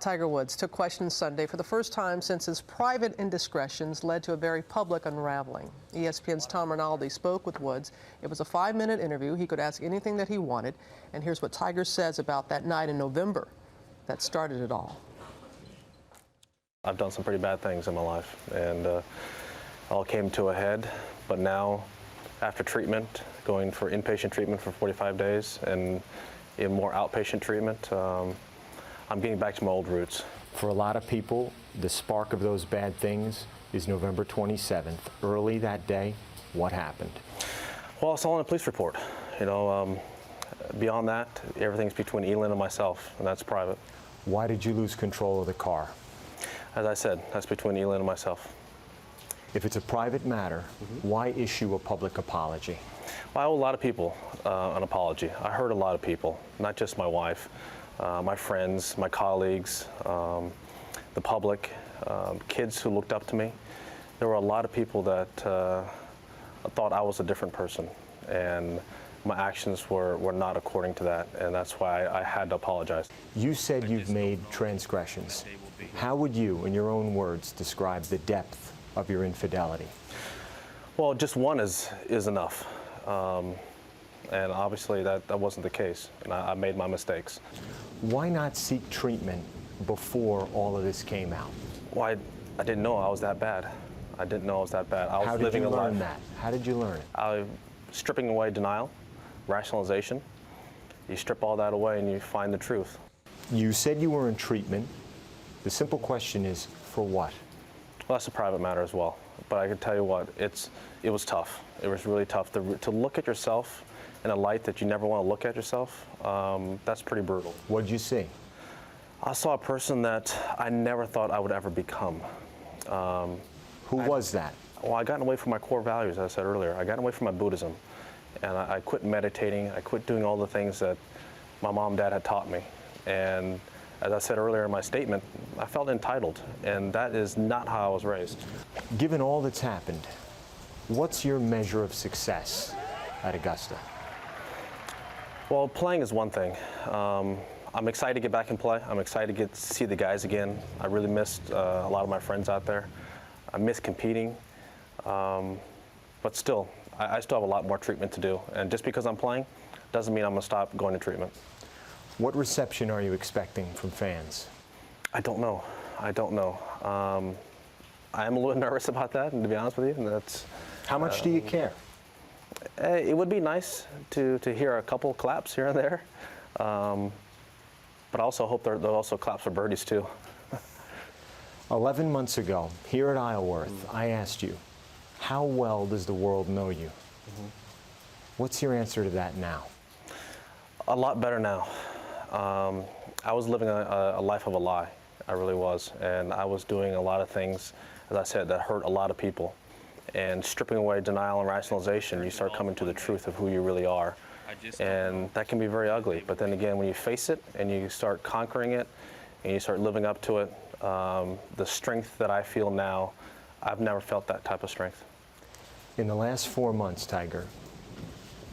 Tiger Woods took questions Sunday for the first time since his private indiscretions led to a very public unraveling. ESPN's Tom Rinaldi spoke with Woods. It was a 5-minute interview. He could ask anything that he wanted. And here's what Tiger says about that night in November that started it all. I've done some pretty bad things in my life, and all came to a head. But now, after treatment, going for inpatient treatment for 45 days and in more outpatient treatment, I'm getting back to my old roots. For a lot of people, the spark of those bad things is November 27th. Early that day, what happened? Well, it's all in a police report. You know, beyond that, everything's between Elin and myself, and that's private. Why did you lose control of the car? As I said, that's between Elin and myself. If it's a private matter, why issue a public apology? Well, I owe a lot of people an apology. I hurt a lot of people, not just my wife. My friends, my colleagues, the public, kids who looked up to me. There were a lot of people that thought I was a different person, and my actions were not according to that, and that's why I had to apologize. You said you've made transgressions. How would you, in your own words, describe the depth of your infidelity? Well, just one is enough. And obviously that wasn't the case, and I made my mistakes. Why not seek treatment before all of this came out? Well, I didn't know I was that bad. I didn't know I was that bad. I was living a life. How did you learn that? How did you learn it? Stripping away denial, rationalization. You strip all that away and you find the truth. You said you were in treatment. The simple question is, for what? Well, that's a private matter as well. But I can tell you what, it was tough. It was really tough to look at yourself in a light that you never want to look at yourself. That's pretty brutal. What did you see? I saw a person that I never thought I would ever become. Who was that? Well, I gotten away from my core values, as I said earlier. I got away from my Buddhism, and I quit meditating. I quit doing all the things that my mom and dad had taught me. And as I said earlier in my statement, I felt entitled, and that is not how I was raised. Given all that's happened, what's your measure of success at Augusta? Well, playing is one thing. I'm excited to get back and play. I'm excited to get to see the guys again. I really missed a lot of my friends out there. I miss competing, but still, I still have a lot more treatment to do. And just because I'm playing doesn't mean I'm going to stop going to treatment. What reception are you expecting from fans? I don't know. I don't know. I am a little nervous about that, and to be honest with you, and that's. How much do you care? It would be nice to hear a couple claps here and there, but I also hope there are also claps for birdies too. 11 months ago, here at Isleworth, I asked you, how well does the world know you? What's your answer to that now? A lot better now. I was living a life of a lie. I really was, and I was doing a lot of things, as I said, that hurt a lot of people. And stripping away denial and rationalization, you start coming to the truth of who you really are. And that can be very ugly. But then again, when you face it and you start conquering it and you start living up to it, the strength that I feel now, I've never felt that type of strength. In the last 4 months, Tiger,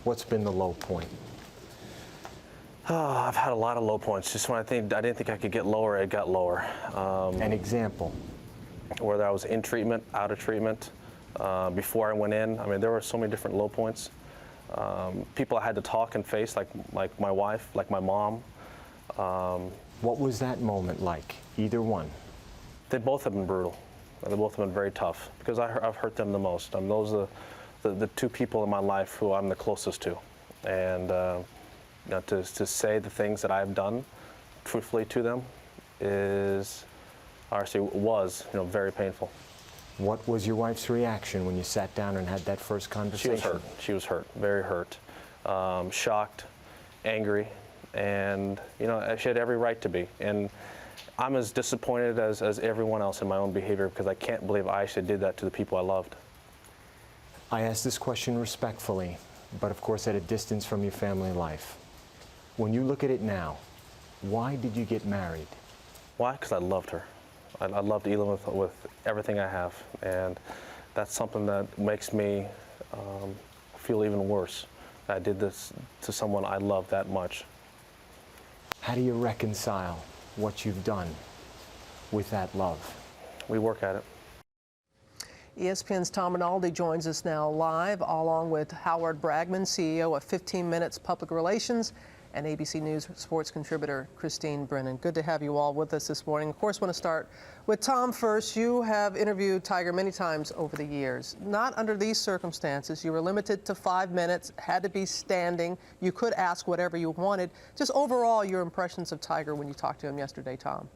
what's been the low point? Oh, I've had a lot of low points. Just when I didn't think I could get lower, it got lower. An example? Whether I was in treatment, out of treatment. Before I went in, I mean, there were so many different low points. People I had to talk and face, like my wife, like my mom. What was that moment like, either one? They both have been brutal. They both have been very tough because I've hurt them the most. I mean, those are the two people in my life who I'm the closest to. And you know, to say the things that I've done truthfully to them was very painful. What was your wife's reaction when you sat down and had that first conversation? She was hurt. She was hurt, very hurt, shocked, angry, and she had every right to be. And I'm as disappointed as everyone else in my own behavior because I can't believe I actually did that to the people I loved. I ask this question respectfully, but of course at a distance from your family life. When you look at it now, why did you get married? Why? Because I loved her. I loved Elin with everything I have, and that's something that makes me feel even worse. I did this to someone I love that much. How do you reconcile what you've done with that love? We work at it. ESPN's Tom Rinaldi joins us now live, along with Howard Bragman, CEO of 15 Minutes Public Relations, and ABC News sports contributor Christine Brennan. Good to have you all with us this morning. Of course, I want to start with Tom first. You have interviewed Tiger many times over the years. Not under these circumstances. You were limited to 5 minutes, had to be standing. You could ask whatever you wanted. Just overall, your impressions of Tiger when you talked to him yesterday, Tom.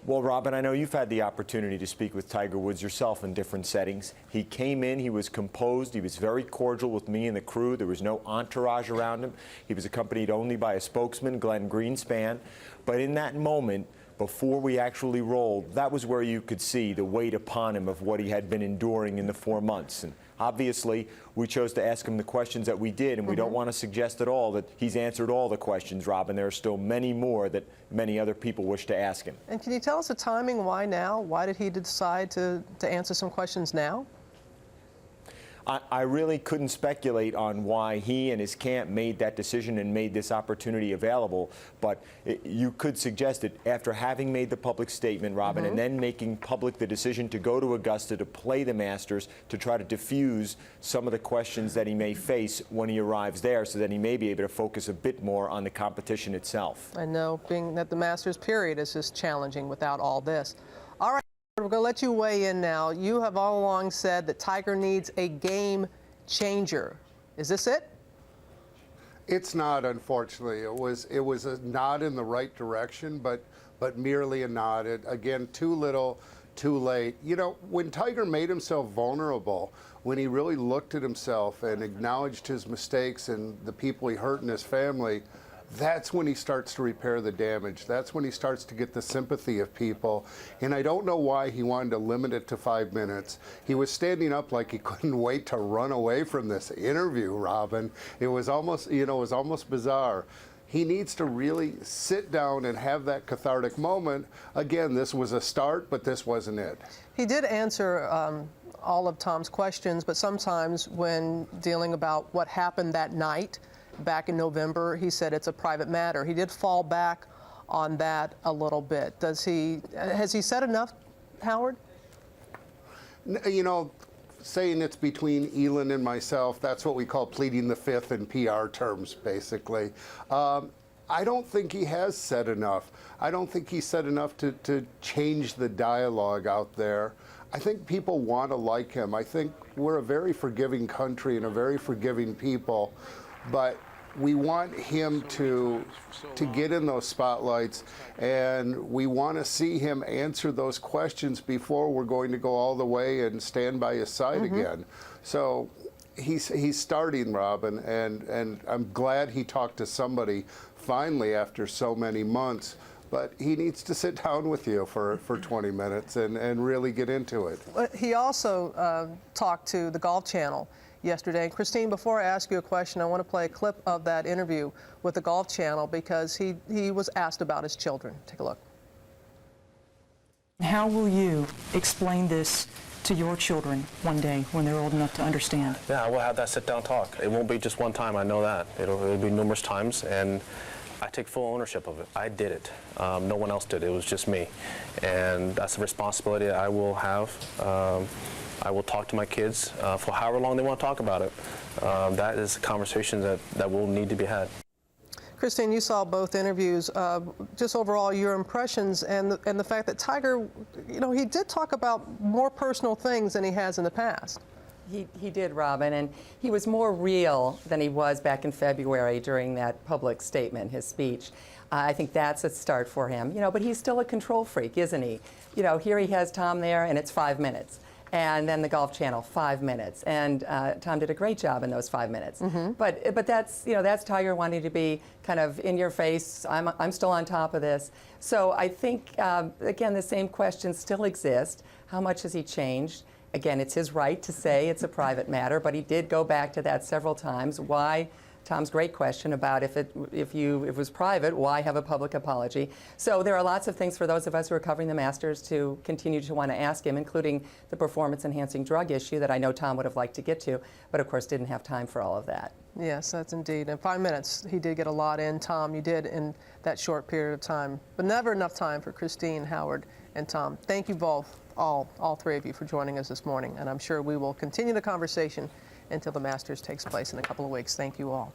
Well, Robin, I know you've had the opportunity to speak with Tiger Woods yourself in different settings. He came in, he was composed, he was very cordial with me and the crew. There was no entourage around him. He was accompanied only by a spokesman, Glenn Greenspan. But in that moment, before we actually rolled, that was where you could see the weight upon him of what he had been enduring in the 4 months. And obviously, we chose to ask him the questions that we did, and we don't want to suggest at all that he's answered all the questions, Robin. There are still many more that many other people wish to ask him. And can you tell us the timing? Why now? Why did he decide to answer some questions now? I really couldn't speculate on why he and his camp made that decision and made this opportunity available, but you could suggest that after having made the public statement, Robin, and then making public the decision to go to Augusta to play the Masters to try to diffuse some of the questions that he may face when he arrives there so that he may be able to focus a bit more on the competition itself. I know, being that the Masters period is just challenging without all this. All right. We're going to let you weigh in now. You have all along said that Tiger needs a game changer. Is this it? It's not, unfortunately. It was a nod in the right direction, but merely a nod. Again, too little, too late. You know, when Tiger made himself vulnerable, when he really looked at himself and acknowledged his mistakes and the people he hurt in his family, that's when he starts to repair the damage. That's when he starts to get the sympathy of people. And I don't know why he wanted to limit it to 5 minutes. He was standing up like he couldn't wait to run away from this interview, Robin. It was almost, it was almost bizarre. He needs to really sit down and have that cathartic moment. Again, this was a start, but this wasn't it. He did answer all of Tom's questions, but sometimes when dealing about what happened that night, back in November, he said it's a private matter. He did fall back on that a little bit. Has he said enough, Howard? You know, saying it's between Elin and myself, that's what we call pleading the fifth in PR terms, basically. I don't think he has said enough. I don't think he said enough to change the dialogue out there. I think people want to like him. I think we're a very forgiving country and a very forgiving people, but we want him to get in those spotlights, and we want to see him answer those questions before we're going to go all the way and stand by his side again. So he's starting, Robin, and I'm glad he talked to somebody finally after so many months. But he needs to sit down with you for 20 minutes and really get into it. He also talked to the Golf Channel yesterday. Christine, before I ask you a question, I want to play a clip of that interview with the Golf Channel because he was asked about his children. Take a look. How will you explain this to your children one day when they're old enough to understand? Yeah, I will have that sit-down talk. It won't be just one time, I know that. It'll be numerous times, and I take full ownership of it. I did it. No one else did. It was just me. And that's a responsibility I will have. I will talk to my kids for however long they want to talk about it. That is a conversation that will need to be had. Christine, you saw both interviews. Just overall, your impressions and the fact that Tiger, he did talk about more personal things than he has in the past. He did, Robin, and he was more real than he was back in February during that public statement, his speech. I think that's a start for him, but he's still a control freak, isn't he? Here he has Tom there, and it's 5 minutes. And then the Golf Channel, 5 minutes. And Tom did a great job in those 5 minutes. But that's, that's Tiger wanting to be kind of in your face. I'm still on top of this. So I think, again, the same questions still exist. How much has he changed? Again, it's his right to say it's a private matter, but he did go back to that several times. Why? Tom's great question about if it was private, why have a public apology? So there are lots of things for those of us who are covering the Masters to continue to want to ask him, including the performance-enhancing drug issue that I know Tom would have liked to get to, but of course didn't have time for all of that. Yes, that's indeed. In 5 minutes, he did get a lot in. Tom, you did in that short period of time, but never enough time for Christine, Howard, and Tom. Thank you both, all three of you, for joining us this morning, and I'm sure we will continue the conversation until the Masters takes place in a couple of weeks. Thank you all.